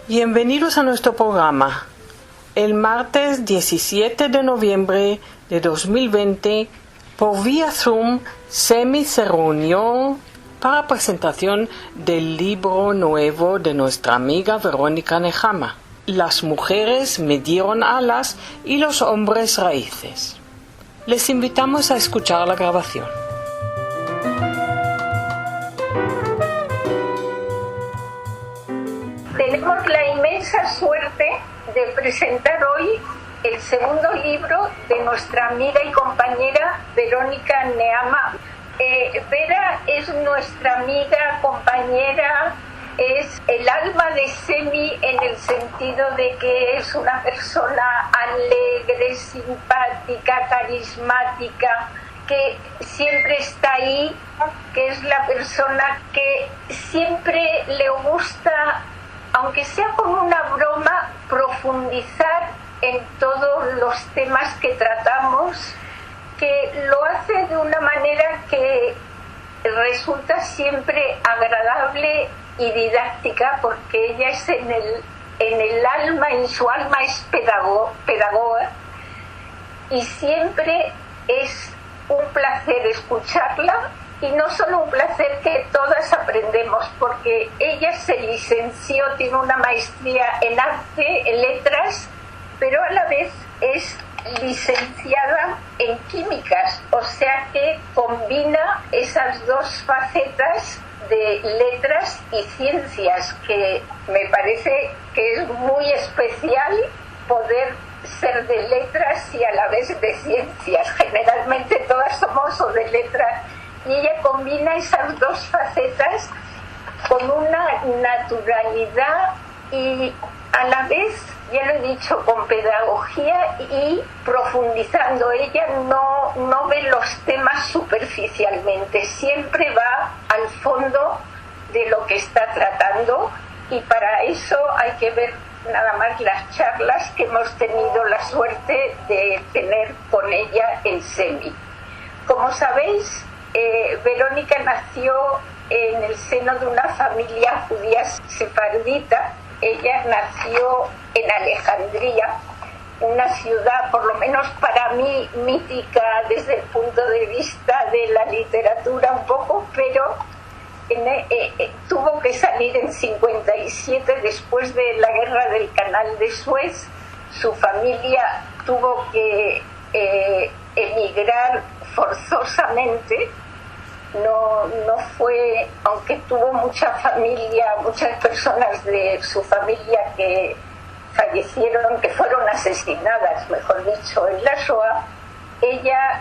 Bienvenidos a nuestro programa. El martes 17 de noviembre de 2020, por vía Zoom, SEMI se reunió para presentación del libro nuevo de nuestra amiga Verónica Nehama. Las mujeres me dieron alas y los hombres raíces. Les invitamos a escuchar la grabación. Tenemos la inmensa suerte de presentar hoy el segundo libro de nuestra amiga y compañera Verónica Nehama. Vera es nuestra amiga, compañera, es el alma de SEMI en el sentido de que es una persona alegre, simpática, carismática, que siempre está ahí, que es la persona que siempre le gusta, aunque sea con una broma, profundizar en todos los temas que tratamos, que lo hace de una manera que resulta siempre agradable y didáctica, porque ella es en el alma, en su alma es pedagoga, y siempre es un placer escucharla. Y no solo un placer, que todas aprendemos, porque ella se licenció, tiene una maestría en arte, en letras, pero a la vez es licenciada en químicas, o sea que combina esas dos facetas de letras y ciencias, que me parece que es muy especial poder ser de letras y a la vez de ciencias. Generalmente todas somos o de letras, y ella combina esas dos facetas con una naturalidad y a la vez, ya lo he dicho, con pedagogía y profundizando. Ella no ve los temas superficialmente, siempre va al fondo de lo que está tratando, y para eso hay que ver nada más las charlas que hemos tenido la suerte de tener con ella en SEMI. Como sabéis, Verónica nació en el seno de una familia judía sefardita. Ella nació en Alejandría, una ciudad, por lo menos para mí, mítica desde el punto de vista de la literatura un poco, pero tuvo que salir en 57 después de la guerra del Canal de Suez. Su familia tuvo que emigrar forzosamente. No fue, aunque tuvo muchas personas de su familia que fallecieron, que fueron asesinadas, mejor dicho, en la Shoah. Ella,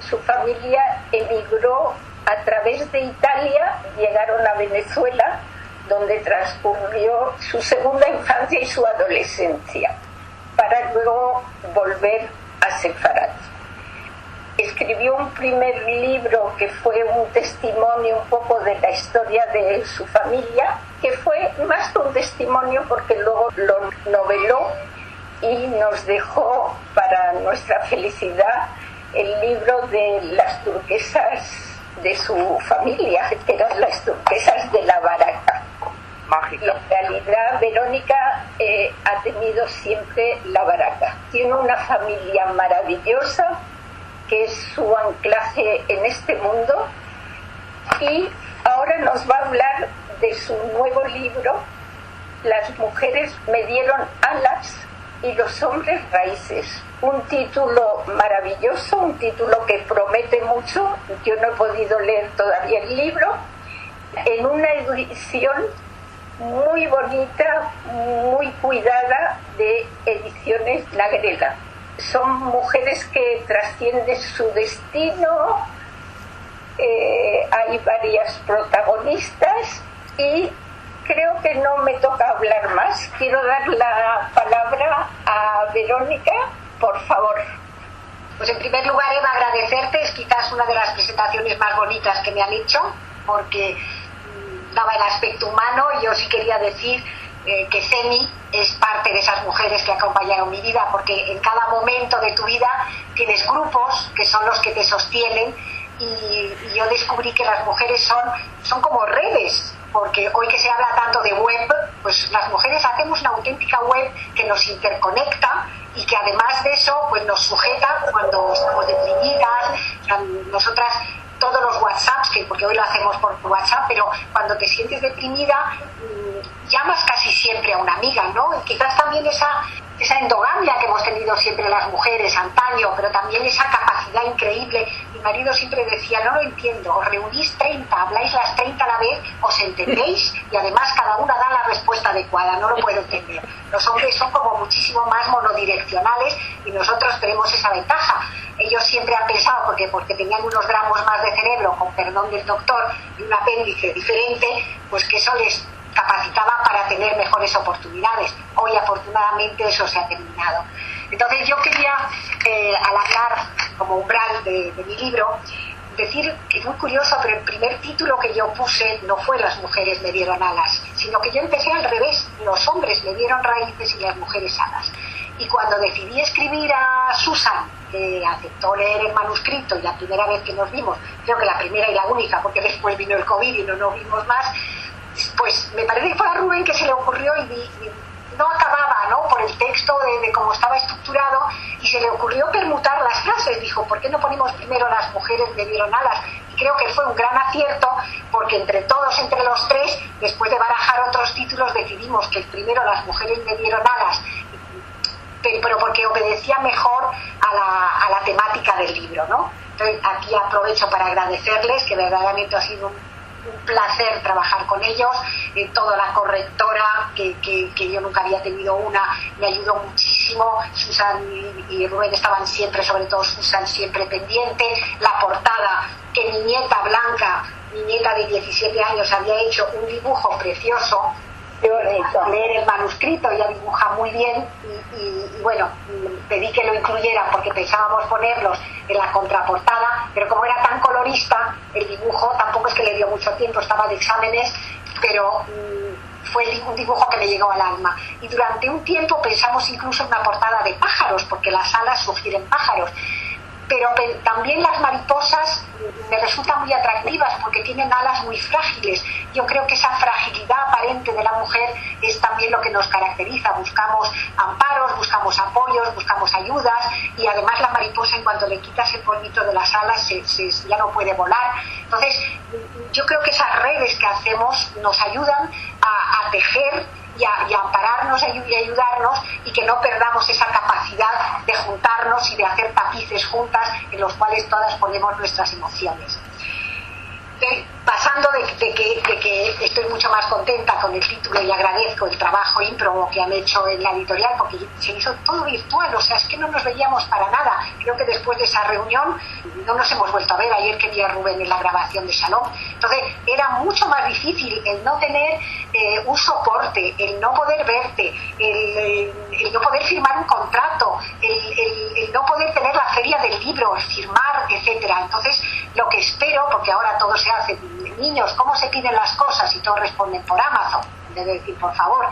su familia emigró a través de Italia, llegaron a Venezuela, donde transcurrió su segunda infancia y su adolescencia, para luego volver a Sefarad. Escribió un primer libro que fue un testimonio un poco de la historia de su familia, que fue más que un testimonio porque luego lo noveló y nos dejó, para nuestra felicidad, el libro de las turquesas de su familia, que eran las turquesas de la Baraka. Mágica. Y en realidad Verónica ha tenido siempre la Baraka. Tiene una familia maravillosa, que es su anclaje en este mundo, y ahora nos va a hablar de su nuevo libro, Las mujeres me dieron alas y los hombres raíces. Un título maravilloso, un título que promete mucho. Yo no he podido leer todavía el libro, en una edición muy bonita, muy cuidada, de Ediciones La Grela. Son mujeres que trascienden su destino, hay varias protagonistas, y creo que no me toca hablar más. Quiero dar la palabra a Verónica, por favor. Pues en primer lugar, Eva, agradecerte. Es quizás una de las presentaciones más bonitas que me han hecho, porque daba el aspecto humano. Yo sí quería decir que Semi es parte de esas mujeres que acompañaron mi vida, porque en cada momento de tu vida tienes grupos que son los que te sostienen, y yo descubrí que las mujeres son como redes, porque hoy que se habla tanto de web, pues las mujeres hacemos una auténtica web que nos interconecta y que además de eso pues nos sujeta cuando estamos deprimidas. Nosotras, todos los WhatsApps, porque hoy lo hacemos por WhatsApp, pero cuando te sientes deprimida llamas casi siempre a una amiga, ¿no? Y quizás también esa endogamia que hemos tenido siempre las mujeres antaño, pero también esa capacidad increíble. Mi marido siempre decía, no lo entiendo, os reunís 30, habláis las 30 a la vez, os entendéis y además cada una da la respuesta adecuada, no lo puedo entender. Los hombres son como muchísimo más monodireccionales y nosotros tenemos esa ventaja. Ellos siempre han pensado, porque tenían unos gramos más de cerebro, con perdón del doctor, y un apéndice diferente, pues que eso les capacitaba para tener mejores oportunidades. Hoy afortunadamente eso se ha terminado. Entonces yo quería, al hablar como umbral de mi libro, decir que es muy curioso, pero el primer título que yo puse no fue Las mujeres me dieron alas, sino que yo empecé al revés, los hombres me dieron raíces y las mujeres alas. Y cuando decidí escribir a Susan, que aceptó leer el manuscrito, y la primera vez que nos vimos, creo que la primera y la única, porque después vino el COVID y no nos vimos más, pues me parece que fue a Rubén que se le ocurrió y no acababa, ¿no?, por el texto de cómo estaba estructurado, y se le ocurrió permutar las frases. Dijo, ¿por qué no ponemos primero Las mujeres me dieron alas? Y creo que fue un gran acierto, porque entre todos, entre los tres, después de barajar otros títulos, decidimos que el primero Las mujeres me dieron alas, pero porque obedecía mejor a la temática del libro, ¿no? Entonces aquí aprovecho para agradecerles, que verdaderamente ha sido un placer trabajar con ellos. Toda la correctora, que yo nunca había tenido una, me ayudó muchísimo. Susan y Rubén estaban siempre, sobre todo Susan, siempre pendiente. La portada, que mi nieta Blanca, mi nieta de 17 años, había hecho un dibujo precioso. Leer el manuscrito, ella dibuja muy bien, y bueno, pedí que lo incluyeran porque pensábamos ponerlos en la contraportada, pero como era tan colorista el dibujo, tampoco es que le dio mucho tiempo, estaba de exámenes, pero fue un dibujo que me llegó al alma. Y durante un tiempo pensamos incluso en una portada de pájaros, porque las alas sugieren pájaros. Pero también las mariposas me resultan muy atractivas porque tienen alas muy frágiles. Yo creo que esa fragilidad aparente de la mujer es también lo que nos caracteriza. Buscamos amparos, buscamos apoyos, buscamos ayudas, y además la mariposa, en cuanto le quitas el polvito de las alas, ya no puede volar. Entonces yo creo que esas redes que hacemos nos ayudan a tejer y a ampararnos y ayudarnos, y que no perdamos esa capacidad de juntarnos y de hacer tapices juntas en los cuales todas ponemos nuestras emociones. Pasando de que estoy mucho más contenta con el título y agradezco el trabajo ímprobo que han hecho en la editorial, porque se hizo todo virtual, o sea, es que no nos veíamos para nada. Creo que después de esa reunión no nos hemos vuelto a ver. Ayer que vi a Rubén en la grabación de Shalom, entonces era mucho más difícil el no tener un soporte, el no poder verte, el no poder firmar un contrato, el no poder tener la feria del libro, firmar, etcétera. Entonces lo que espero, porque ahora todo se hace, niños, ¿cómo se piden las cosas? Y todos responden por Amazon, debe decir por favor.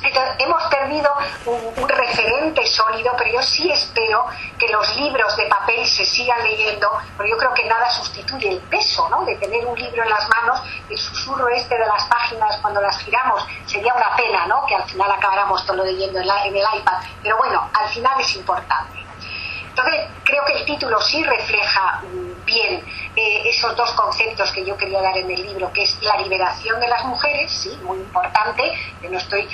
Entonces, hemos perdido un referente sólido, pero yo sí espero que los libros de papel se sigan leyendo, porque yo creo que nada sustituye el peso, ¿no?, de tener un libro en las manos. El susurro de las páginas cuando las giramos, sería una pena, ¿no?, que al final acabáramos todo leyendo en el iPad, pero bueno, al final es importante. Entonces creo que el título sí refleja bien esos dos conceptos que yo quería dar en el libro, que es la liberación de las mujeres, sí, muy importante, que no estoy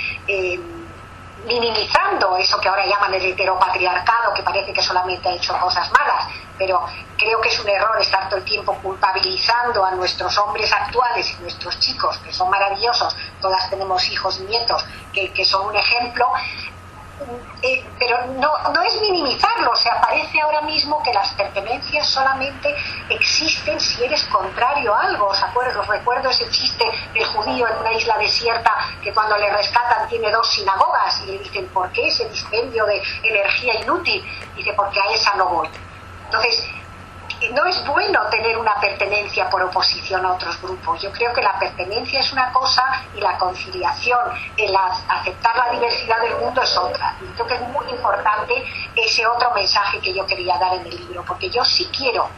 minimizando eso que ahora llaman el heteropatriarcado, que parece que solamente ha hecho cosas malas, pero creo que es un error estar todo el tiempo culpabilizando a nuestros hombres actuales y nuestros chicos, que son maravillosos, todas tenemos hijos y nietos que son un ejemplo. Pero no es minimizarlo. O sea, parece ahora mismo que las pertenencias solamente existen si eres contrario a algo. Os recuerdo ese chiste del judío en una isla desierta, que cuando le rescatan tiene 2 sinagogas, y le dicen, ¿por qué ese dispendio de energía inútil? Dice, porque a esa no voy. Entonces no es bueno tener una pertenencia por oposición a otros grupos. Yo creo que la pertenencia es una cosa y la conciliación, el aceptar la diversidad del mundo es otra. Y creo que es muy importante ese otro mensaje que yo quería dar en el libro, porque yo sí quiero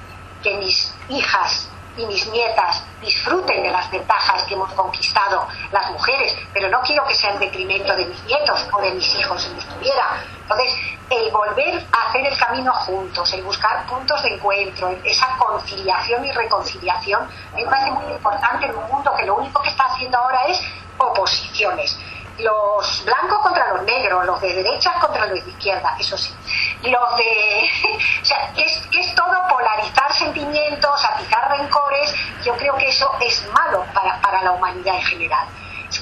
que mis hijas y mis nietas disfruten de las ventajas que hemos conquistado las mujeres, pero no quiero que sea en detrimento de mis nietos o de mis hijos si no estuviera. Entonces, el volver a hacer el camino juntos, el buscar puntos de encuentro, esa conciliación y reconciliación, me parece muy importante en un mundo que lo único que está haciendo ahora es oposiciones. Los blancos contra los negros, los de derechas contra los de izquierda, eso sí. Los de... o sea, que es todo polarizar sentimientos, atizar rencores. Yo creo que eso es malo para la humanidad en general.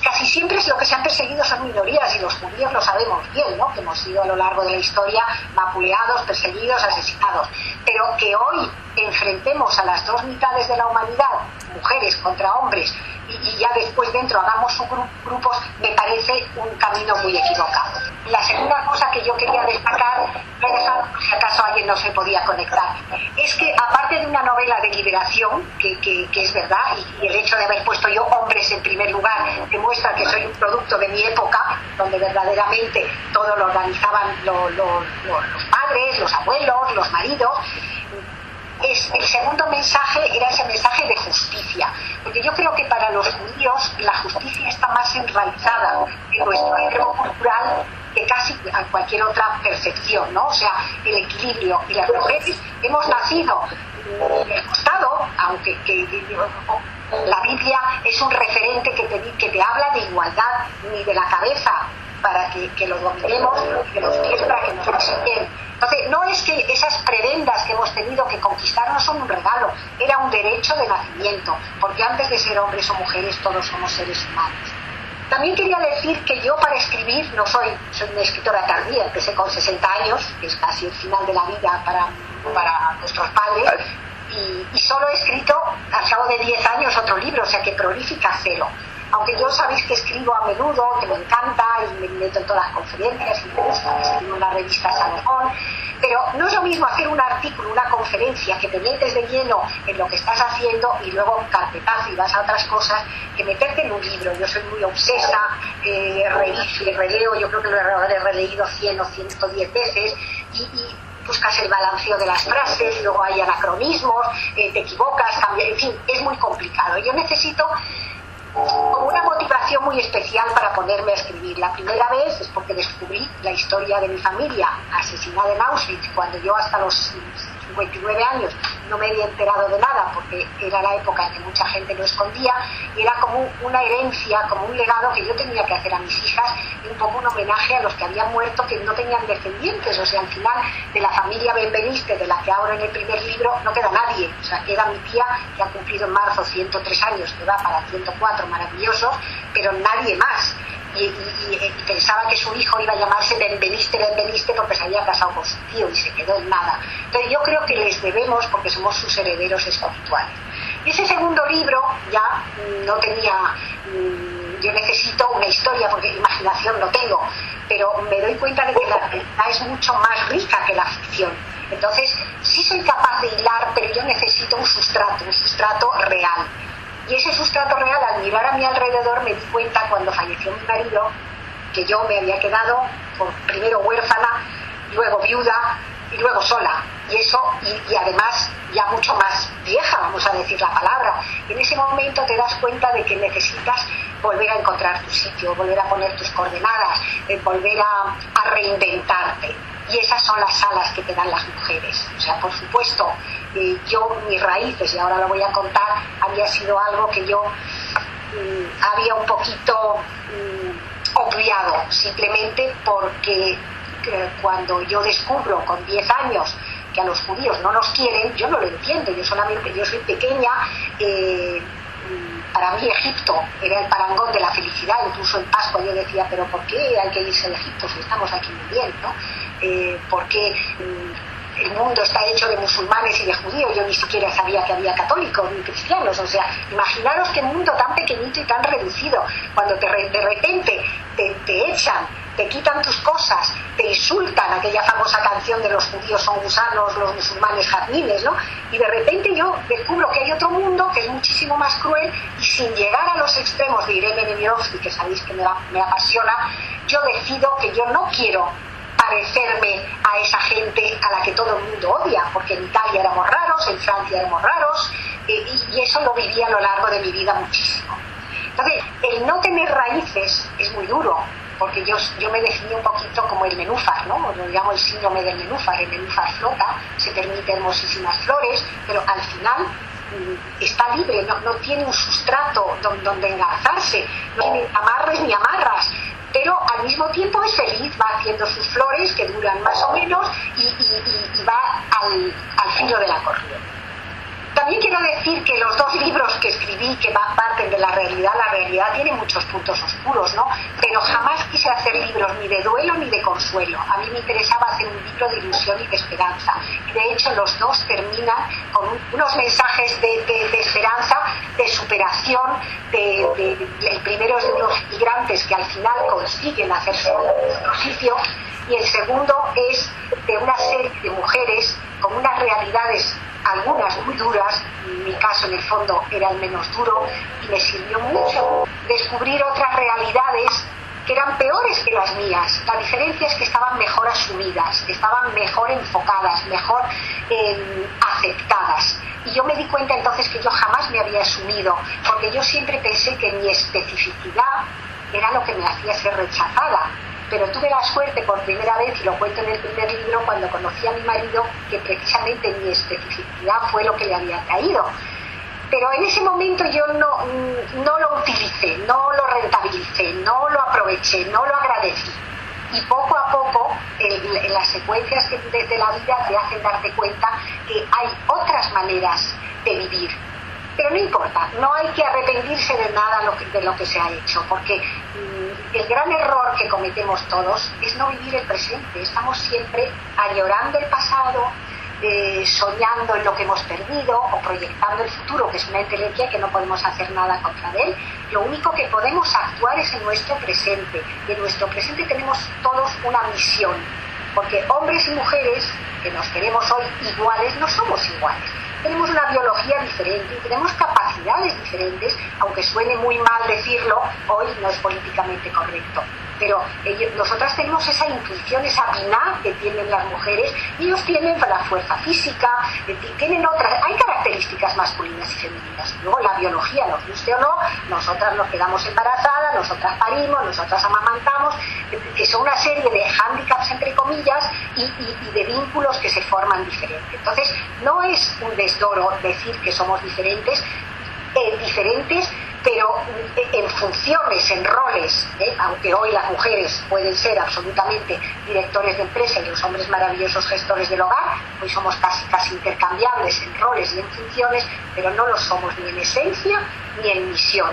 Casi siempre es lo que se han perseguido son minorías, y los judíos lo sabemos bien, ¿no? Que hemos sido a lo largo de la historia vapuleados, perseguidos, asesinados. Pero que hoy enfrentemos a las dos mitades de la humanidad, mujeres contra hombres, y ya después dentro hagamos subgrupos, me parece un camino muy equivocado. La segunda cosa que yo quería destacar, lo he dejado por si acaso alguien no se podía conectar, es que aparte de una novela de liberación, que es verdad, y el hecho de haber puesto yo hombres en primer lugar demuestra que soy un producto de mi época, donde verdaderamente todo lo organizaban los padres, los abuelos, los maridos. El segundo mensaje era ese mensaje de justicia, porque yo creo que para los judíos la justicia está más enraizada en nuestro acervo cultural que casi a cualquier otra percepción, ¿no? O sea, el equilibrio. Y las mujeres hemos nacido en el costado, aunque la Biblia es un referente que te habla de igualdad, ni de la cabeza para que lo dominemos, y de los pies para que nos enseñen. Entonces, no es que esas prebendas que hemos tenido que conquistar no son un regalo, era un derecho de nacimiento, porque antes de ser hombres o mujeres todos somos seres humanos. También quería decir que yo para escribir no soy una escritora tardía, empecé con 60 años, que es casi el final de la vida para nuestros padres, y solo he escrito al cabo de 10 años otro libro, o sea que prolífica cero. Aunque yo sabéis que escribo a menudo, que me encanta y me meto en todas las conferencias y me gusta, escribo en la revista Salomón, pero no es lo mismo hacer un artículo, una conferencia, que te metes de lleno en lo que estás haciendo y luego carpetazo y vas a otras cosas, que meterte en un libro. Yo soy muy obsesa, reviso y releo, yo creo que lo he releído 100 o 110 veces y buscas el balanceo de las frases, luego hay anacronismos, te equivocas, cambias, en fin, es muy complicado. Yo necesito como una motivación muy especial para ponerme a escribir. La primera vez es porque descubrí la historia de mi familia asesinada en Auschwitz, cuando yo hasta los 59 años no me había enterado de nada, porque era la época en que mucha gente lo escondía, y era como una herencia, como un legado que yo tenía que hacer a mis hijas, y un poco un homenaje a los que habían muerto que no tenían descendientes. O sea, al final de la familia Benveniste, de la que ahora en el primer libro no queda nadie. O sea, queda mi tía, que ha cumplido en marzo 103 años, que va para 104 maravillosos, pero nadie más. Y pensaba que su hijo iba a llamarse Benveniste porque se había casado con su tío, y se quedó en nada. Entonces yo creo que les debemos, porque somos sus herederos espirituales. Y ese segundo libro ya no tenía, yo necesito una historia, porque imaginación no tengo, pero me doy cuenta de que la realidad es mucho más rica que la ficción. Entonces sí soy capaz de hilar, pero yo necesito un sustrato real. Y ese sustrato real, al mirar a mi alrededor, me di cuenta cuando falleció mi marido que yo me había quedado primero huérfana, luego viuda y luego sola. Y eso, y además ya mucho más vieja, vamos a decir la palabra. En ese momento te das cuenta de que necesitas volver a encontrar tu sitio, volver a poner tus coordenadas, volver a reinventarte. Y esas son las alas que te dan las mujeres. O sea, por supuesto, yo, mis raíces, y ahora lo voy a contar, había sido algo que yo había un poquito obviado, simplemente porque cuando yo descubro con 10 años que a los judíos no nos quieren, yo no lo entiendo. Yo soy pequeña, para mí Egipto era el parangón de la felicidad. Incluso en Pascua yo decía, pero ¿por qué hay que irse de Egipto si estamos aquí muy bien, ¿no? Porque el mundo está hecho de musulmanes y de judíos. Yo ni siquiera sabía que había católicos ni cristianos. O sea, imaginaros qué mundo tan pequeñito y tan reducido. Cuando de repente te echan te quitan tus cosas, te insultan, aquella famosa canción de los judíos son gusanos, los musulmanes jazmines, ¿no? Y de repente yo descubro que hay otro mundo que es muchísimo más cruel, y sin llegar a los extremos de Irene Nemirovsky, que sabéis que me apasiona, yo decido que yo no quiero parecerme a esa gente a la que todo el mundo odia, porque en Italia éramos raros, en Francia éramos raros, y eso lo viví a lo largo de mi vida muchísimo. Entonces, el no tener raíces es muy duro, porque yo me definí un poquito como el nenúfar, ¿no? Lo llamo el síndrome del nenúfar. El nenúfar flota, se permite hermosísimas flores, pero al final está libre, no tiene un sustrato donde engarzarse, no tiene amarres ni amarras, pero al mismo tiempo es feliz, va haciendo sus flores que duran más o menos y va al filo de la corriente. También quiero decir que los 2 libros que escribí, que parten de la realidad tiene muchos puntos oscuros, ¿no? Pero jamás quise hacer libros ni de duelo ni de consuelo. A mí me interesaba hacer un libro de ilusión y de esperanza. Y de hecho los 2 terminan con unos mensajes de esperanza, de superación. El primero es de unos migrantes que al final consiguen hacer su oficio, y el segundo es de una serie de mujeres con unas realidades, algunas muy duras. En mi caso, en el fondo, era el menos duro, y me sirvió mucho descubrir otras realidades que eran peores que las mías. La diferencia es que estaban mejor asumidas, estaban mejor enfocadas, mejor aceptadas. Y yo me di cuenta entonces que yo jamás me había asumido, porque yo siempre pensé que mi especificidad era lo que me hacía ser rechazada. Pero tuve la suerte por primera vez, y lo cuento en el primer libro, cuando conocí a mi marido, que precisamente mi especificidad fue lo que le había traído. Pero en ese momento yo no lo utilicé, no lo rentabilicé, no lo aproveché, no lo agradecí. Y poco a poco, en las secuencias de la vida te hacen darte cuenta que hay otras maneras de vivir. Pero no importa, no hay que arrepentirse de nada de lo que se ha hecho, porque el gran error que cometemos todos es no vivir el presente. Estamos siempre añorando el pasado, soñando en lo que hemos perdido o proyectando el futuro, que es una entelequia que no podemos hacer nada contra él. Lo único que podemos actuar es en nuestro presente, y en nuestro presente tenemos todos una misión, porque hombres y mujeres que nos queremos hoy iguales no somos iguales. Tenemos una biología diferente y tenemos capacidades diferentes, aunque suene muy mal decirlo, hoy no es políticamente correcto. Pero nosotras tenemos esa intuición, esa piná que tienen las mujeres, y ellos tienen la fuerza física, tienen otras, hay características masculinas y femeninas. Luego la biología, nos guste o no, nosotras nos quedamos embarazadas, nosotras parimos, nosotras amamantamos, que son una serie de hándicaps entre comillas y de vínculos que se forman diferentes. Entonces no es un desdoro decir que somos diferentes, pero en funciones, en roles, aunque hoy las mujeres pueden ser absolutamente directores de empresa y los hombres maravillosos gestores del hogar, hoy somos casi intercambiables en roles y en funciones, pero no lo somos ni en esencia ni en misión.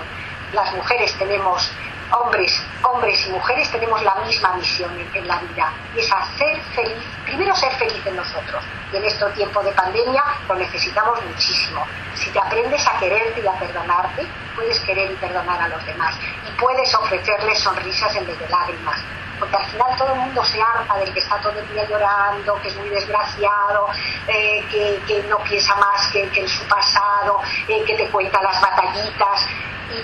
Las mujeres tenemos, hombres y mujeres tenemos la misma misión en la vida, y es hacer feliz, primero ser feliz en nosotros, y en este tiempo de pandemia lo necesitamos muchísimo. Si te aprendes a quererte y a perdonarte, puedes querer y perdonar a los demás, y puedes ofrecerles sonrisas en vez de lágrimas, porque al final todo el mundo se harta del que está todo el día llorando, que es muy desgraciado, que no piensa más que en su pasado, que te cuenta las batallitas.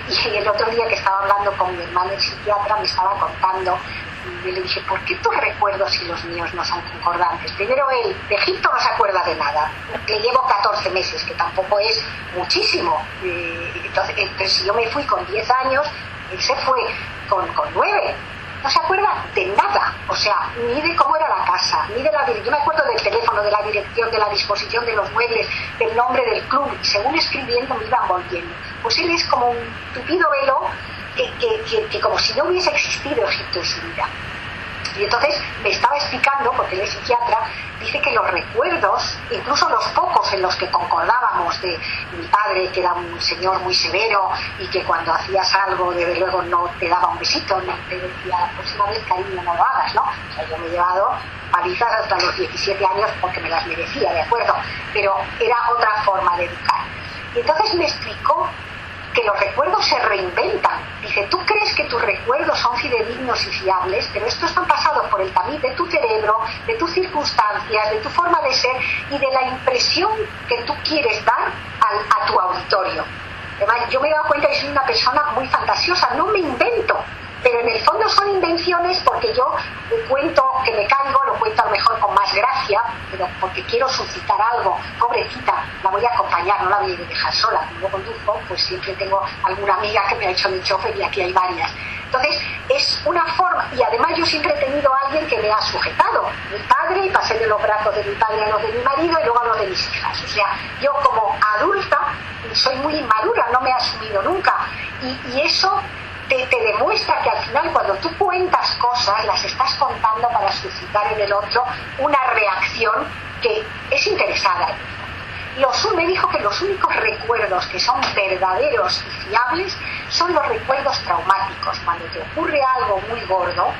Y el otro día que estaba hablando con mi hermano el psiquiatra, me estaba contando, y le dije, ¿por qué tus recuerdos y los míos no son concordantes? Primero, él de Egipto no se acuerda de nada, le llevo 14 meses, que tampoco es muchísimo. Entonces si yo me fui con 10 años, él se fue con 9. No se acuerda de nada, o sea, ni de cómo era la casa, ni de yo me acuerdo del teléfono, de la dirección, de la disposición de los muebles, del nombre del club, y según escribiendo me iban volviendo. Pues él es como un tupido velo que como si no hubiese existido Egipto en su vida. Y entonces me estaba explicando, porque él es psiquiatra, dice que los recuerdos, incluso los pocos en los que concordábamos, de mi padre, que era un señor muy severo y que cuando hacías algo, desde luego no te daba un besito, no te decía, la próxima vez, cariño, no lo hagas, ¿no? O sea, yo me he llevado palizas hasta los 17 años porque me las merecía, ¿de acuerdo? Pero era otra forma de educar. Y entonces me explicó que los recuerdos se reinventan. Dice, tú crees que tus recuerdos son fidedignos y fiables, pero estos están pasados por el tamiz de tu cerebro, de tus circunstancias, de tu forma de ser y de la impresión que tú quieres dar a tu auditorio. Además, yo me he dado cuenta que soy una persona muy fantasiosa, no me invento, pero en el fondo son invenciones porque yo cuento que me caigo, lo cuento a lo mejor con más gracia, pero porque quiero suscitar algo. Pobrecita, la voy a acompañar, no la voy a dejar sola. Como yo conduzco, pues siempre tengo alguna amiga que me ha hecho de chofer y aquí hay varias. Entonces, es una forma, y además yo siempre he tenido a alguien que me ha sujetado. Mi padre, y pasé de los brazos de mi padre a los de mi marido y luego a los de mis hijas. O sea, yo como adulta soy muy inmadura, no me he asumido nunca. Y eso te demuestra que al final cuando tú cuentas cosas, las estás contando para suscitar en el otro una reacción que es interesada. Me dijo que los únicos recuerdos que son verdaderos y fiables son los recuerdos traumáticos. Cuando te ocurre algo muy gordo,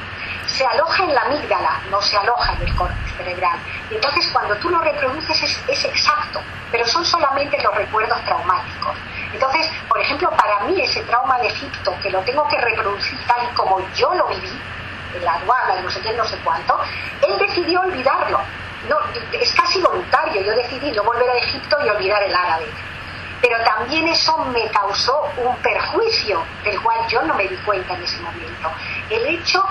se aloja en la amígdala, no se aloja en el córtex cerebral. Y entonces cuando tú lo reproduces es exacto, pero son solamente los recuerdos traumáticos. Entonces, por ejemplo, para mí ese trauma de Egipto, que lo tengo que reproducir tal y como yo lo viví, en la aduana y no sé qué, no sé cuánto, él decidió olvidarlo. No, es casi voluntario, yo decidí no volver a Egipto y olvidar el árabe. Pero también eso me causó un perjuicio del cual yo no me di cuenta en ese momento. El hecho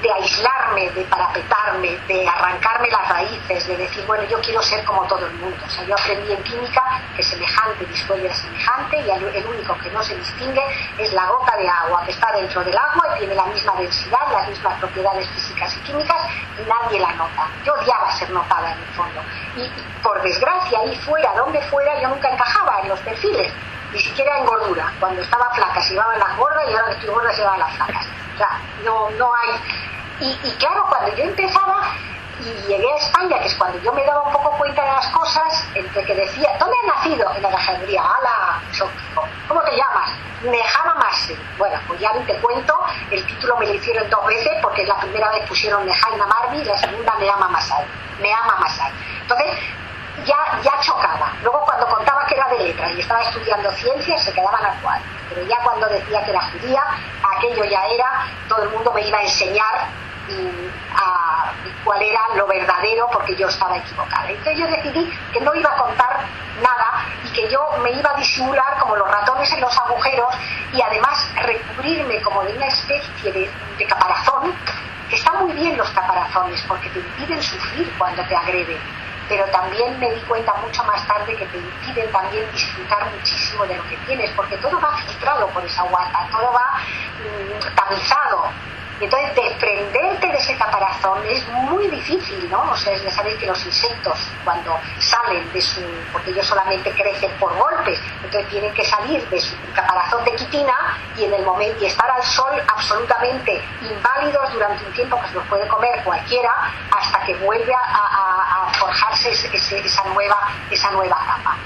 de aislarme, de parapetarme, de arrancarme las raíces, de decir, bueno, yo quiero ser como todo el mundo. O sea, yo aprendí en química que semejante disuelve a semejante y el único que no se distingue es la gota de agua que está dentro del agua y tiene la misma densidad, las mismas propiedades físicas y químicas y nadie la nota. Yo odiaba ser notada en el fondo. Y por desgracia, ahí fuera, donde fuera, yo nunca encajaba en los perfiles, ni siquiera en gordura. Cuando estaba flaca se llevaban las gordas y ahora que estoy gorda se llevaban las flacas. O sea, no hay. Y claro, cuando yo empezaba y llegué a España, que es cuando yo me daba un poco cuenta de las cosas, entre que decía, ¿dónde has nacido? En la Alejandría. ¡Hala! ¿Cómo te llamas? Nehama Masai. Bueno, pues ya ni te cuento, el título me lo hicieron 2 veces porque la primera vez pusieron Nehaina Marvi y la segunda Nehama Masai. Entonces, ya chocaba. Luego cuando contaba que era de letras y estaba estudiando ciencias se quedaban al cuadro. Pero ya cuando decía que era judía, aquello ya era, todo el mundo me iba a enseñar cuál era lo verdadero porque yo estaba equivocada. Entonces yo decidí que no iba a contar nada y que yo me iba a disimular como los ratones en los agujeros y además recubrirme como de una especie de caparazón, que están muy bien los caparazones porque te impiden sufrir cuando te agreden, pero también me di cuenta mucho más tarde que te impiden también disfrutar muchísimo de lo que tienes, porque todo va filtrado por esa guata, todo va tamizado. Entonces, desprenderte de ese caparazón es muy difícil, ¿no? O sea, ya sabéis que los insectos, cuando salen de su... porque ellos solamente crecen por golpes, entonces tienen que salir de su caparazón de quitina y en el momento y estar al sol absolutamente inválidos durante un tiempo que se los puede comer cualquiera hasta que vuelve a forjarse esa nueva capa.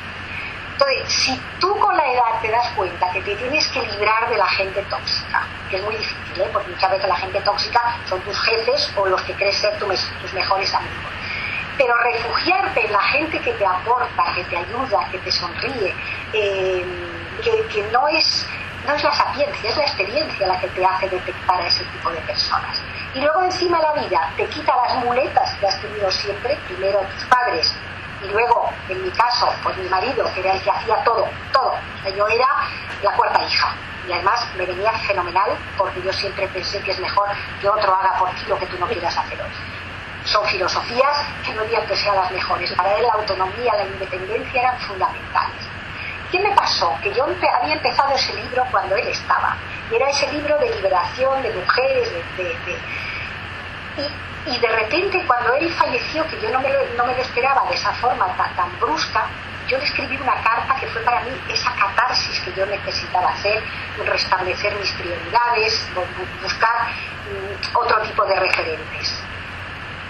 Entonces, si tú con la edad te das cuenta que te tienes que librar de la gente tóxica, que es muy difícil, porque muchas veces la gente tóxica son tus jefes o los que crees ser tus mejores amigos, pero refugiarte en la gente que te aporta, que te ayuda, que te sonríe, que no es la sapiencia, es la experiencia la que te hace detectar a ese tipo de personas. Y luego encima la vida te quita las muletas que has tenido siempre, primero tus padres, y luego, en mi caso, pues mi marido, que era el que hacía todo. O sea, yo era la cuarta hija. Y además me venía fenomenal porque yo siempre pensé que es mejor que otro haga por ti lo que tú no quieras hacer hoy. Son filosofías que no digan que sean las mejores. Para él la autonomía, la independencia eran fundamentales. ¿Qué me pasó? Que yo había empezado ese libro cuando él estaba. Y era ese libro de liberación de mujeres, Y de repente, cuando él falleció, que yo no me lo esperaba de esa forma tan brusca, yo le escribí una carta que fue para mí esa catarsis que yo necesitaba hacer, restablecer mis prioridades, buscar otro tipo de referentes.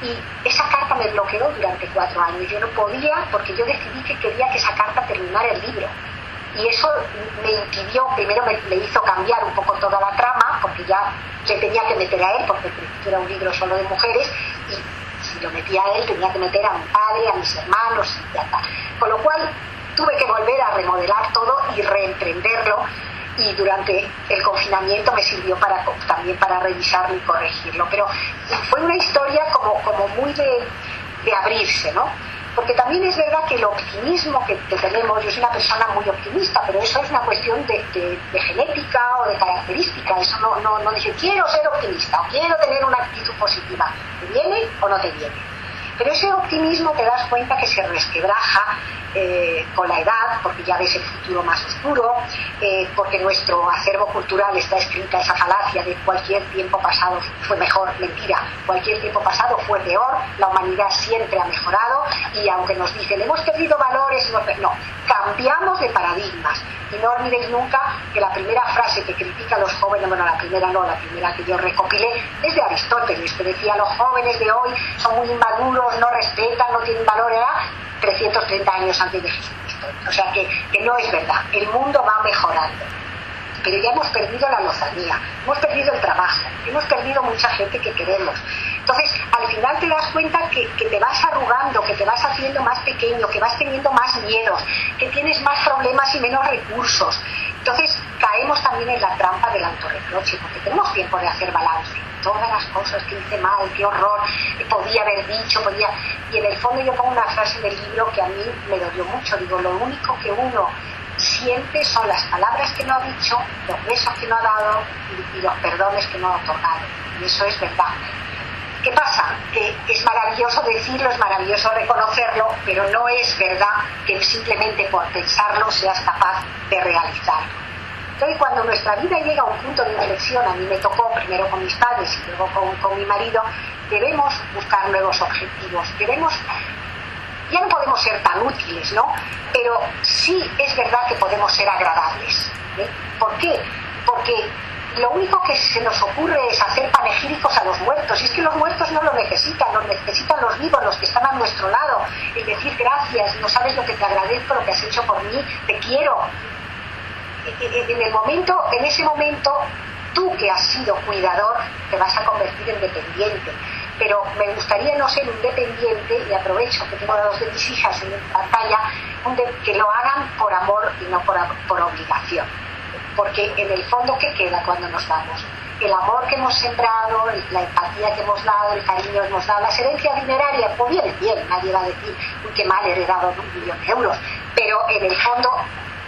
Y esa carta me bloqueó durante 4 años. Yo no podía, porque yo decidí que quería que esa carta terminara el libro. Y eso me impidió, primero me hizo cambiar un poco toda la trama, porque ya le tenía que meter a él, porque al principio era un libro solo de mujeres, y si lo metía a él tenía que meter a mi padre, a mis hermanos, y ya está. Con lo cual tuve que volver a remodelar todo y reemprenderlo. y durante el confinamiento me sirvió también para revisarlo y corregirlo. Pero fue una historia como muy de abrirse, ¿no? Porque también es verdad que el optimismo que tenemos, yo soy una persona muy optimista, pero eso es una cuestión de genética o de característica. Eso no dice quiero ser optimista o quiero tener una actitud positiva. ¿Te viene o no te viene? Pero ese optimismo te das cuenta que se resquebraja con la edad, porque ya ves el futuro más oscuro, porque nuestro acervo cultural está escrita esa falacia de cualquier tiempo pasado fue mejor. Mentira, cualquier tiempo pasado fue peor, la humanidad siempre ha mejorado, y aunque nos dicen hemos perdido valores, no, cambiamos de paradigmas. Y no olvidéis nunca que la primera frase que critica a los jóvenes, bueno, la primera que yo recopilé es de Aristóteles, que decía los jóvenes de hoy son muy inmaduros, no respetan, no tienen valor, era 330 años antes de Jesucristo. O sea que no es verdad, el mundo va mejorando, pero ya hemos perdido la lozanía, hemos perdido el trabajo, hemos perdido mucha gente que queremos. Entonces al final te das cuenta que te vas arrugando, que te vas haciendo más pequeño, que vas teniendo más miedos, que tienes más problemas y menos recursos. Entonces caemos también en la trampa del autorreproche, porque tenemos tiempo de hacer balance. Todas las cosas que hice mal, qué horror, podía haber dicho, y en el fondo yo pongo una frase del libro que a mí me dolió mucho. Digo, lo único que uno siente son las palabras que no ha dicho, los besos que no ha dado y los perdones que no ha otorgado. Y eso es verdad. ¿Qué pasa? Que es maravilloso decirlo, es maravilloso reconocerlo, pero no es verdad que simplemente por pensarlo seas capaz de realizarlo. Entonces, cuando nuestra vida llega a un punto de inflexión, a mí me tocó primero con mis padres y luego con mi marido, debemos buscar nuevos objetivos. Ya no podemos ser tan útiles, ¿no? Pero sí es verdad que podemos ser agradables. ¿Por qué? Porque lo único que se nos ocurre es hacer panegíricos a los muertos. Y es que los muertos no lo necesitan, los necesitan los vivos, los que están a nuestro lado. Es decir, gracias, no sabes lo que te agradezco, lo que has hecho por mí, te quiero. En ese momento, tú que has sido cuidador, te vas a convertir en dependiente. Pero me gustaría no ser un dependiente, y aprovecho que tengo a dos de mis hijas en pantalla, que lo hagan por amor y no por obligación. Porque en el fondo, ¿qué queda cuando nos vamos? El amor que hemos sembrado, la empatía que hemos dado, el cariño que hemos dado, las herencias dinerarias, pues bien, nadie va a decir, uy, qué mal he heredado 1 millón de euros. Pero en el fondo,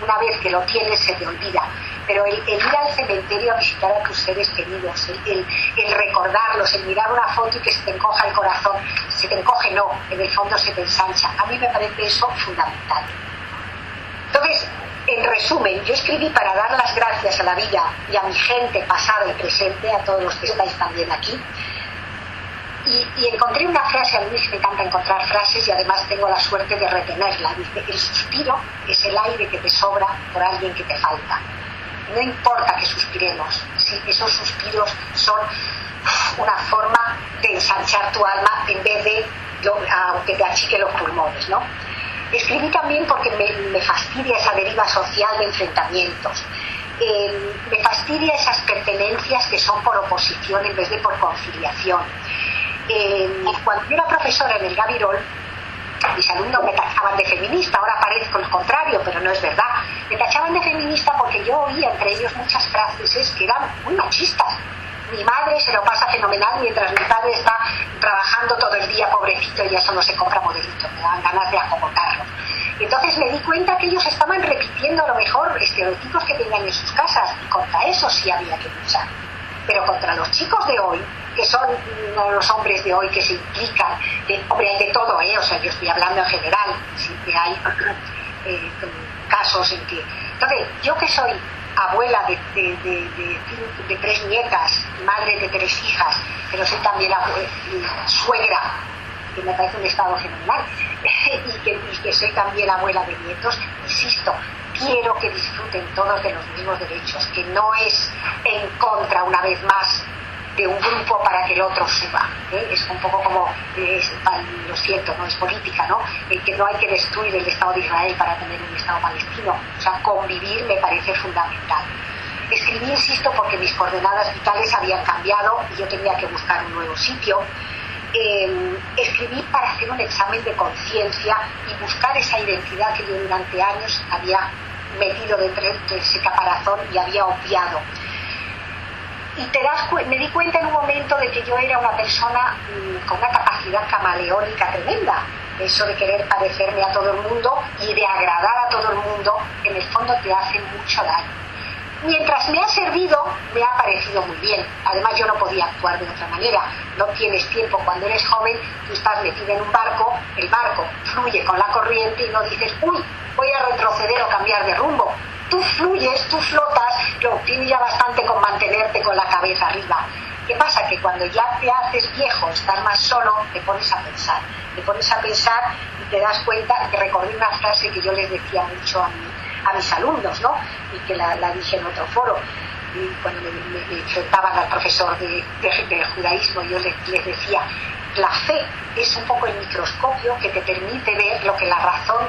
una vez que lo tienes, se te olvida. Pero el ir al cementerio a visitar a tus seres queridos, el recordarlos, el mirar una foto y que se te encoja el corazón, se te encoge no, en el fondo se te ensancha. A mí me parece eso fundamental. Entonces, en resumen, yo escribí para dar las gracias a la vida y a mi gente pasada y presente, a todos los que estáis también aquí. Y encontré una frase, a mí me encanta encontrar frases y además tengo la suerte de retenerla. Dice, el suspiro es el aire que te sobra por alguien que te falta. No importa que suspiremos, si esos suspiros son una forma de ensanchar tu alma en vez de aunque te achique los pulmones, ¿no? Escribí también porque me fastidia esa deriva social de enfrentamientos. Me fastidia esas pertenencias que son por oposición en vez de por conciliación. Cuando yo era profesora en el Gavirol, mis alumnos me tachaban de feminista. Ahora parezco el contrario, pero no es verdad. Me tachaban de feminista porque yo oía entre ellos muchas frases que eran muy machistas. Mi madre se lo pasa fenomenal mientras mi padre está trabajando todo el día, pobrecito, y eso no se compra modelitos, me dan ganas de acomodarlo. Entonces me di cuenta que ellos estaban repitiendo a lo mejor estereotipos que tenían en sus casas, y contra eso sí había que luchar. Pero contra los chicos de hoy, que son los hombres de hoy que se implican, hombre, hay de todo, o sea, yo estoy hablando en general, siempre hay casos en que... Entonces, yo que soy abuela de 3 nietas, madre de 3 hijas, pero soy también suegra, que me parece un estado fenomenal, y que soy también abuela de nietos, insisto, quiero que disfruten todos de los mismos derechos, que no es en contra, una vez más, de un grupo para que el otro suba. Es un poco como, lo siento, no es política, ¿no? Que no hay que destruir el Estado de Israel para tener un Estado palestino. O sea, convivir me parece fundamental. Escribí, insisto, porque mis coordenadas vitales habían cambiado y yo tenía que buscar un nuevo sitio. Escribí para hacer un examen de conciencia y buscar esa identidad que yo durante años había metido dentro de ese caparazón y había obviado. Y me di cuenta en un momento de que yo era una persona con una capacidad camaleónica tremenda. Eso de querer parecerme a todo el mundo y de agradar a todo el mundo, en el fondo te hace mucho daño. Mientras me ha servido, me ha parecido muy bien. Además, yo no podía actuar de otra manera. No tienes tiempo. Cuando eres joven, tú estás metido en un barco, el barco fluye con la corriente y no dices, uy, voy a retroceder o cambiar de rumbo. Tú fluyes, tú flotas, lo tienes ya bastante con mantenerte con la cabeza arriba. ¿Qué pasa? Que cuando ya te haces viejo, estás más solo, te pones a pensar. Te pones a pensar y te das cuenta, que recordé una frase que yo les decía mucho a mis alumnos, ¿no? Y que la dije en otro foro, y cuando me enfrentaban al profesor de judaísmo, yo les decía, la fe es un poco el microscopio que te permite ver lo que la razón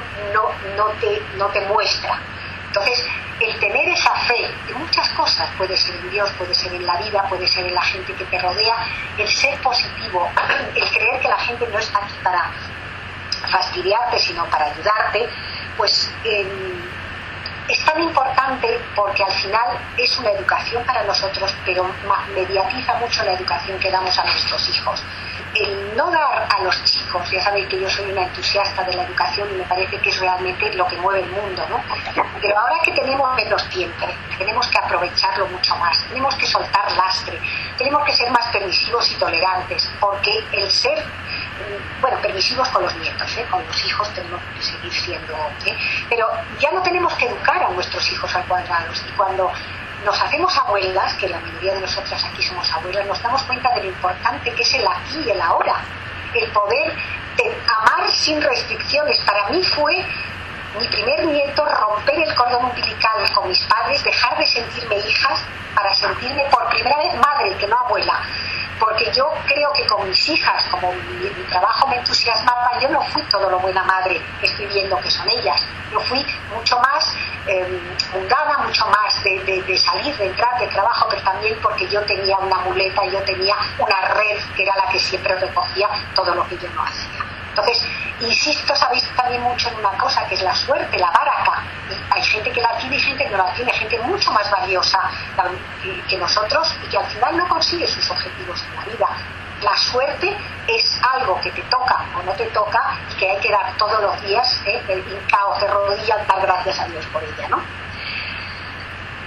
no te muestra. Entonces, el tener esa fe en muchas cosas, puede ser en Dios, puede ser en la vida, puede ser en la gente que te rodea, el ser positivo, el creer que la gente no está aquí para fastidiarte, sino para ayudarte, pues es tan importante porque al final es una educación para nosotros, pero mediatiza mucho la educación que damos a nuestros hijos. El no dar a los chicos, ya sabéis que yo soy una entusiasta de la educación y me parece que es realmente lo que mueve el mundo, ¿no? Pero ahora que tenemos menos tiempo, tenemos que aprovecharlo mucho más, tenemos que soltar lastre, tenemos que ser más permisivos y tolerantes, porque el ser, permisivos con los nietos, con los hijos tenemos que seguir siendo, pero ya no tenemos que educar a nuestros hijos al cuadrado, y cuando nos hacemos abuelas, que la mayoría de nosotras aquí somos abuelas, nos damos cuenta de lo importante que es el aquí y el ahora, el poder amar sin restricciones. Para mí fue mi primer nieto romper el cordón umbilical con mis padres, dejar de sentirme hijas para sentirme por primera vez madre, que no abuela. Porque yo creo que con mis hijas, como mi trabajo me entusiasmaba, yo no fui todo lo buena madre que estoy viendo que son ellas. Yo fui mucho más mundana, mucho más de salir, de entrar, de trabajo, pero también porque yo tenía una muleta, yo tenía una red que era la que siempre recogía todo lo que yo no hacía. Entonces, insisto, sabéis también mucho en una cosa, que es la suerte, la baraka. Y hay gente que la tiene y gente que no la tiene, gente mucho más valiosa que nosotros y que al final no consigue sus objetivos en la vida. La suerte es algo que te toca o no te toca y que hay que dar todos los días, hincaos de rodillas, dar gracias a Dios por ella, ¿no?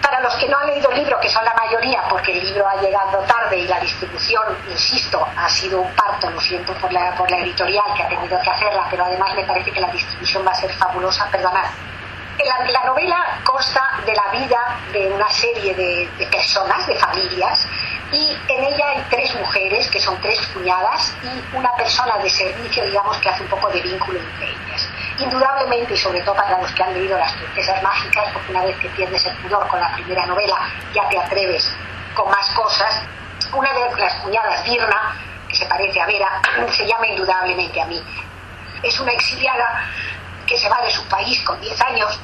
Para los que no han leído el libro, que son la mayoría, porque el libro ha llegado tarde y la distribución, insisto, ha sido un parto, lo siento por la editorial que ha tenido que hacerla, pero además me parece que la distribución va a ser fabulosa, perdonad. La novela consta de la vida de una serie de personas, de familias, y en ella hay 3 mujeres, que son 3 cuñadas, y una persona de servicio, digamos, que hace un poco de vínculo entre ellas. Indudablemente, y sobre todo para los que han leído Las princesas mágicas, porque una vez que pierdes el pudor con la primera novela, ya te atreves con más cosas. Una de las cuñadas, Virna, que se parece a Vera, se llama indudablemente a mí. Es una exiliada que se va de su país con 10 años,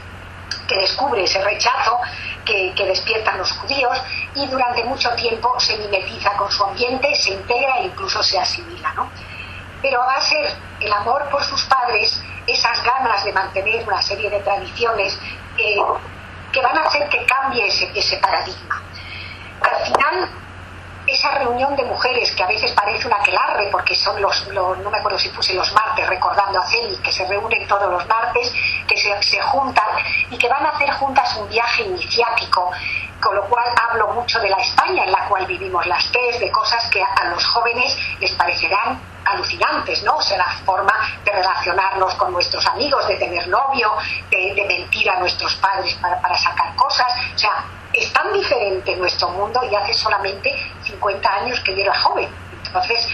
que descubre ese rechazo que despiertan los judíos y durante mucho tiempo se mimetiza con su ambiente, se integra e incluso se asimila, ¿no? Pero va a ser el amor por sus padres, esas ganas de mantener una serie de tradiciones que van a hacer que cambie ese paradigma. Al final, esa reunión de mujeres que a veces parece un aquelarre porque son no me acuerdo si puse los martes recordando a Celi, que se reúnen todos los martes, que se juntan y que van a hacer juntas un viaje iniciático, con lo cual hablo mucho de la España en la cual vivimos las 3, de cosas que a los jóvenes les parecerán alucinantes, ¿no? O sea, la forma de relacionarnos con nuestros amigos, de tener novio, de mentir a nuestros padres para sacar cosas, o sea, es tan diferente nuestro mundo y hace solamente 50 años que yo era joven, entonces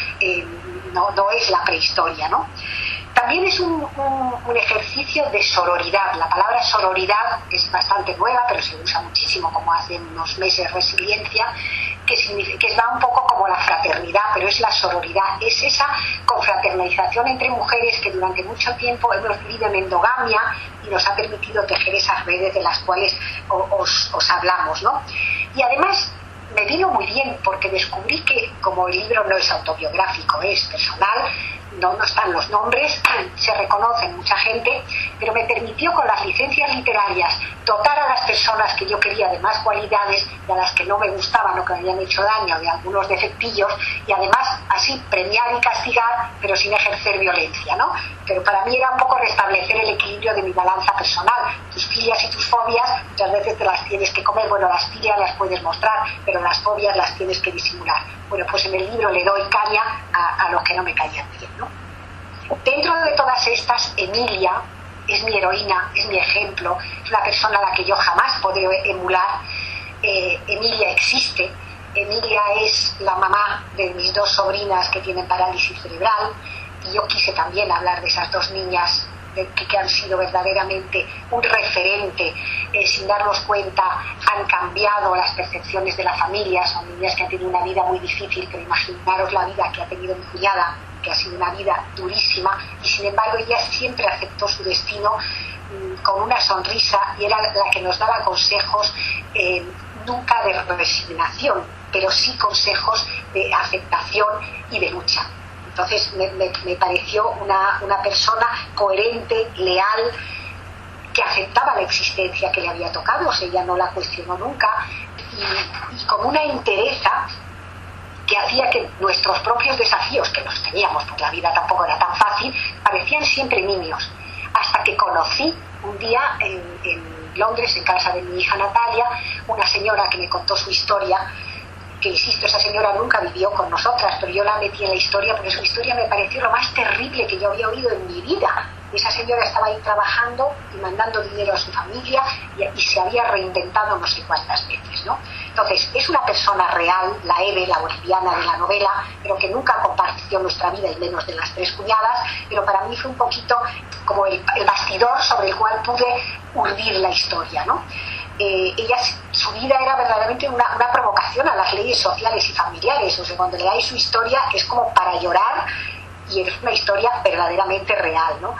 no es la prehistoria, ¿no? También es un ejercicio de sororidad. La palabra sororidad es bastante nueva, pero se usa muchísimo, como hace unos meses, resiliencia, que va un poco como la fraternidad, pero es la sororidad, es esa confraternización entre mujeres que durante mucho tiempo hemos vivido en endogamia y nos ha permitido tejer esas redes de las cuales os hablamos, ¿no? Y además me vino muy bien porque descubrí que, como el libro no es autobiográfico, es personal, no están los nombres, se reconocen mucha gente, pero me permitió con las licencias literarias dotar a las personas que yo quería de más cualidades y a las que no me gustaban o que me habían hecho daño de algunos defectillos, y además así premiar y castigar, pero sin ejercer violencia, ¿no? Pero para mí era un poco restablecer el equilibrio de mi balanza personal. Tus filias y tus fobias muchas veces te las tienes que comer. Bueno, las filias las puedes mostrar, pero las fobias las tienes que disimular. Bueno, pues en el libro le doy caña a los que no me caían bien, ¿no? Dentro de todas estas, Emilia es mi heroína, es mi ejemplo, es una persona a la que yo jamás podré emular. Emilia existe. Emilia es la mamá de mis 2 sobrinas que tienen parálisis cerebral, y yo quise también hablar de esas 2 niñas que han sido verdaderamente un referente. Sin darnos cuenta han cambiado las percepciones de la familia. Son niñas que han tenido una vida muy difícil, pero imaginaros la vida que ha tenido mi cuñada, que ha sido una vida durísima, y sin embargo ella siempre aceptó su destino con una sonrisa, y era la que nos daba consejos, nunca de resignación, pero sí consejos de aceptación y de lucha. Entonces me pareció una persona coherente, leal, que aceptaba la existencia que le había tocado, o sea, ella no la cuestionó nunca, y con una entereza que hacía que nuestros propios desafíos, que los teníamos, porque la vida tampoco era tan fácil, parecían siempre niños, hasta que conocí un día en Londres, en casa de mi hija Natalia, una señora que me contó su historia, que insisto, esa señora nunca vivió con nosotras, pero yo la metí en la historia porque su historia me pareció lo más terrible que yo había oído en mi vida. Esa señora estaba ahí trabajando y mandando dinero a su familia, y se había reinventado no sé cuántas veces, ¿no? Entonces, es una persona real, la Eve, la boliviana de la novela, pero que nunca compartió nuestra vida, y menos de las 3 cuñadas, pero para mí fue un poquito como el bastidor sobre el cual pude urdir la historia, ¿no? Ella, su vida era verdaderamente una provocación a las leyes sociales y familiares. O sea, cuando leáis su historia es como para llorar, y es una historia verdaderamente real, ¿no?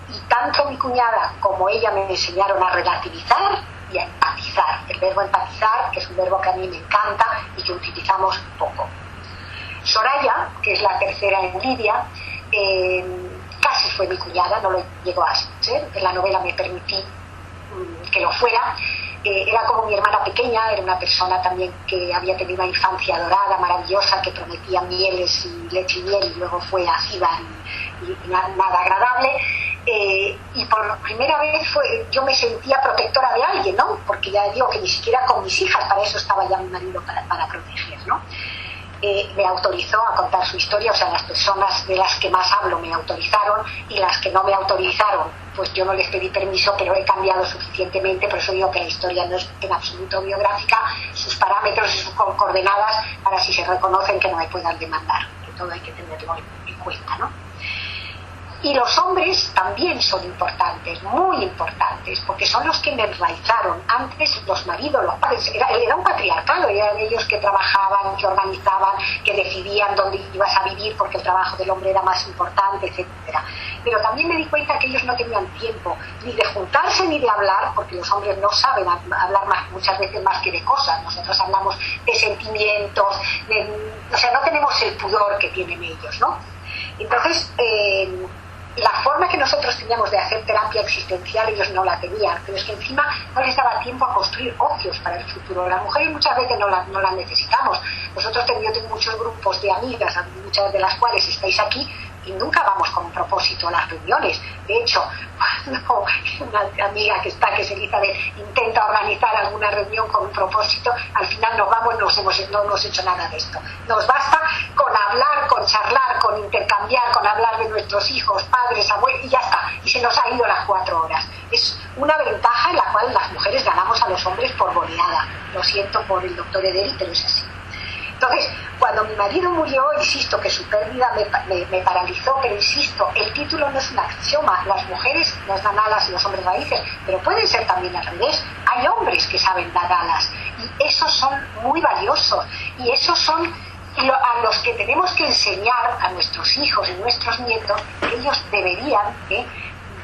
Y tanto mi cuñada como ella me enseñaron a relativizar y a empatizar. El verbo empatizar, que es un verbo que a mí me encanta y que utilizamos poco. Soraya, que es la tercera en Lidia, casi fue mi cuñada, no lo llegó a ser. En la novela me permití que lo fuera. Era como mi hermana pequeña, era una persona también que había tenido una infancia dorada, maravillosa, que prometía mieles y leche y miel, y luego fue ácida y nada agradable. Y por primera vez yo me sentía protectora de alguien, ¿no? Porque ya digo que ni siquiera con mis hijas, para eso estaba ya mi marido, para proteger, ¿no? Me autorizó a contar su historia, o sea, las personas de las que más hablo me autorizaron, y las que no me autorizaron, pues yo no les pedí permiso, pero he cambiado suficientemente. Por eso digo que la historia no es en absoluto biográfica, sus parámetros y sus coordenadas, para si se reconocen que no me puedan demandar, que todo hay que tenerlo en cuenta, ¿no? Y los hombres también son importantes, muy importantes, porque son los que me enraizaron. Antes los maridos, los padres, era un patriarcado, eran ellos que trabajaban, que organizaban, que decidían dónde ibas a vivir, porque el trabajo del hombre era más importante, etcétera. Pero también me di cuenta que ellos no tenían tiempo ni de juntarse ni de hablar, porque los hombres no saben hablar muchas veces más que de cosas. Nosotros hablamos de sentimientos, o sea, no tenemos el pudor que tienen ellos, ¿no? Entonces, la forma que nosotros teníamos de hacer terapia existencial ellos no la tenían, pero es que encima no les daba tiempo a construir ocios para el futuro. Las mujeres muchas veces no las necesitamos. Nosotros tengo muchos grupos de amigas, muchas de las cuales estáis aquí, y nunca vamos con un propósito a las reuniones. De hecho, cuando una amiga que es Elizabeth intenta organizar alguna reunión con un propósito, al final nos vamos, no hemos hecho nada de esto. Nos basta con hablar, con charlar, con intercambiar, con hablar de nuestros hijos, padres, abuelos, y ya está. Y se nos ha ido las 4 horas. Es una ventaja en la cual las mujeres ganamos a los hombres por goleada. Lo siento por el doctor Ederi, pero es así. Entonces, cuando mi marido murió, insisto que su pérdida me paralizó, pero insisto, el título no es un axioma. Las mujeres nos dan alas y los hombres raíces, pero pueden ser también al revés. Hay hombres que saben dar alas, y esos son muy valiosos, y esos son a los que tenemos que enseñar a nuestros hijos y nuestros nietos que ellos deberían,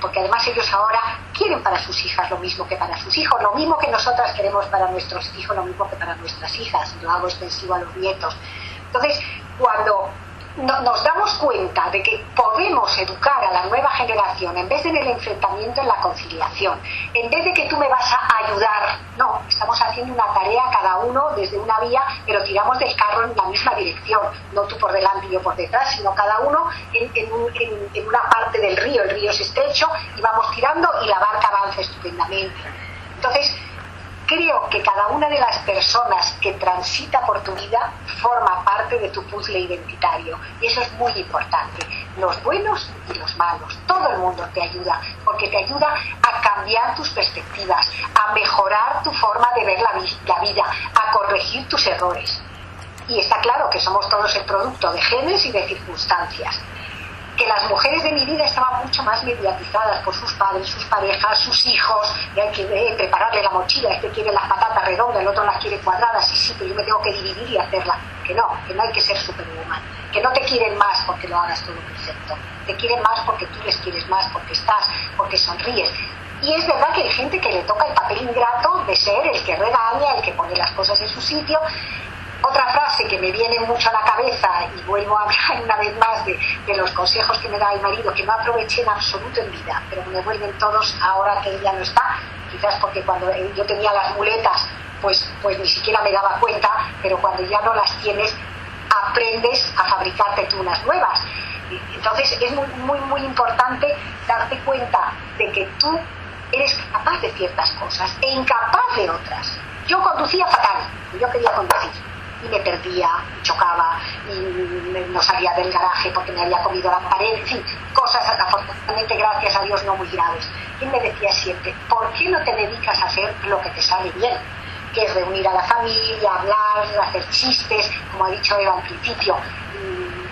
porque además ellos ahora quieren para sus hijas lo mismo que para sus hijos, lo mismo que nosotras queremos para nuestros hijos, lo mismo que para nuestras hijas, y lo hago extensivo a los nietos. Entonces, cuando nos damos cuenta de que podemos educar a la nueva generación en vez de en el enfrentamiento, en la conciliación, en vez de que tú me vas a ayudar, no, estamos haciendo una tarea cada uno desde una vía, pero tiramos del carro en la misma dirección, no tú por delante y yo por detrás, sino cada uno en una parte del río. El río es estrecho y vamos tirando y la barca avanza estupendamente. Entonces, creo que cada una de las personas que transita por tu vida forma parte de tu puzzle identitario, y eso es muy importante. Los buenos y los malos, todo el mundo te ayuda, porque te ayuda a cambiar tus perspectivas, a mejorar tu forma de ver la vida, a corregir tus errores. Y está claro que somos todos el producto de genes y de circunstancias. Que las mujeres de mi vida estaban mucho más mediatizadas por sus padres, sus parejas, sus hijos, y hay que prepararle la mochila, este quiere las patatas redondas, el otro las quiere cuadradas, sí, pero yo me tengo que dividir y hacerla. Que no hay que ser superwoman, que no te quieren más porque lo hagas todo perfecto, te quieren más porque tú les quieres más, porque sonríes. Y es verdad que hay gente que le toca el papel ingrato de ser el que regaña, el que pone las cosas en su sitio. Otra frase que me viene mucho a la cabeza, y vuelvo a hablar una vez más de los consejos que me da mi marido, que no aproveché en absoluto en vida, pero me vuelven todos ahora que él ya no está, quizás porque cuando yo tenía las muletas, pues ni siquiera me daba cuenta, pero cuando ya no las tienes, aprendes a fabricarte tú unas nuevas. Entonces es muy importante darte cuenta de que tú eres capaz de ciertas cosas e incapaz de otras. Yo conducía fatal, yo quería conducir, y me perdía, y chocaba, y no salía del garaje porque me había comido la pared, en fin, cosas afortunadamente, gracias a Dios, no muy graves. Y él me decía siempre, ¿por qué no te dedicas a hacer lo que te sale bien? Que es reunir a la familia, hablar, hacer chistes, como ha dicho Eva al principio,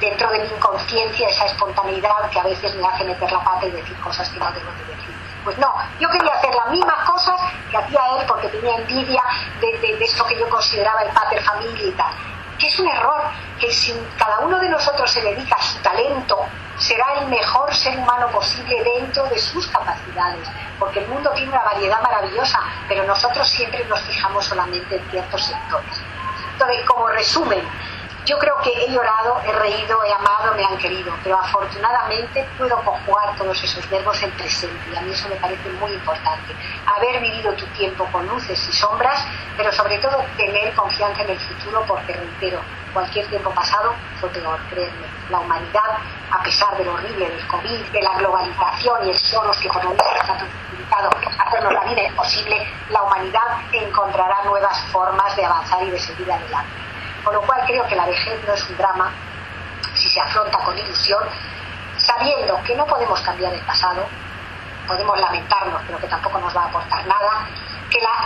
dentro de mi inconsciencia, esa espontaneidad que a veces me hace meter la pata y decir cosas que no debo de decir. Pues no, yo quería hacer las mismas cosas que hacía él porque tenía envidia de esto que yo consideraba el pater familia y tal. Que es un error, que si cada uno de nosotros se dedica a su talento, será el mejor ser humano posible dentro de sus capacidades, porque el mundo tiene una variedad maravillosa, pero nosotros siempre nos fijamos solamente en ciertos sectores. Entonces, como resumen, yo creo que he llorado, he reído, he amado, me han querido, pero afortunadamente puedo conjugar todos esos verbos en presente, y a mí eso me parece muy importante. Haber vivido tu tiempo con luces y sombras, pero sobre todo tener confianza en el futuro, porque reitero, cualquier tiempo pasado fue peor, créanme. La humanidad, a pesar de lo horrible del COVID, de la globalización y el Soros que por lo menos está publicado hacernos la vida imposible, la humanidad encontrará nuevas formas de avanzar y de seguir adelante. Con lo cual creo que la vejez no es un drama si se afronta con ilusión, sabiendo que no podemos cambiar el pasado, podemos lamentarnos, pero que tampoco nos va a aportar nada,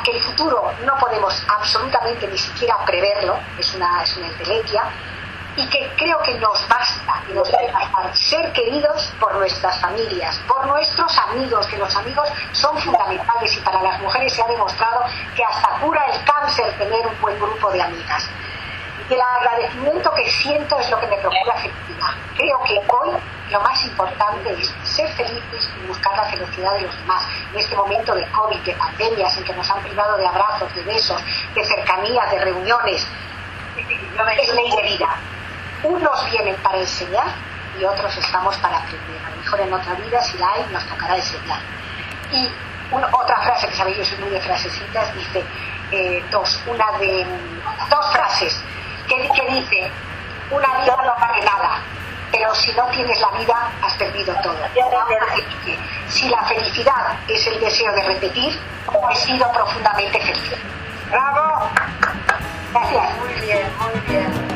que el futuro no podemos absolutamente ni siquiera preverlo, es una entelequia, y que creo que nos basta, y nos debe bastar ser queridos por nuestras familias, por nuestros amigos, que los amigos son fundamentales, y para las mujeres se ha demostrado que hasta cura el cáncer tener un buen grupo de amigas. El agradecimiento que siento es lo que me procura felicidad. Creo que hoy lo más importante es ser felices y buscar la felicidad de los demás. En este momento de COVID, de pandemias, en que nos han privado de abrazos, de besos, de cercanías, de reuniones, es ley de vida. Unos vienen para enseñar y otros estamos para aprender. A lo mejor en otra vida, si la hay, nos tocará enseñar. Y otra frase que sabéis, yo soy muy de frasecitas, dice dos frases que dice: una vida no vale nada, pero si no tienes la vida has perdido todo. Si la felicidad es el deseo de repetir, he sido profundamente feliz. ¡Bravo! Gracias. Muy bien, muy bien.